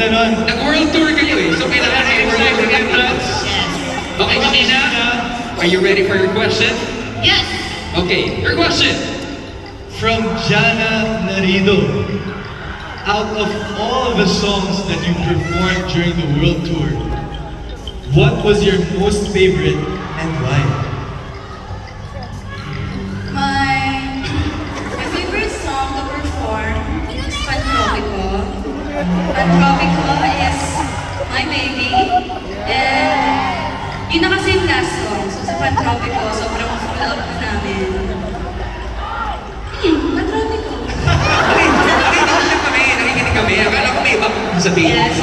ganon. Nag-world tour kayo eh. So kailangan may world entrance. Okay, Makina, are you ready for your question? Yes. Okay, your question. From Jana Narido, out of all the songs that you performed during the world tour, what was your most favorite and why? My favorite song to perform is Pantropico. Pantropico is my baby. And yun na kasi yung last song. So sa Pantropico, sobrang full up na namin. Pantropico. Nakikinig kami. Akala ko may iba kong sabihin. Yes,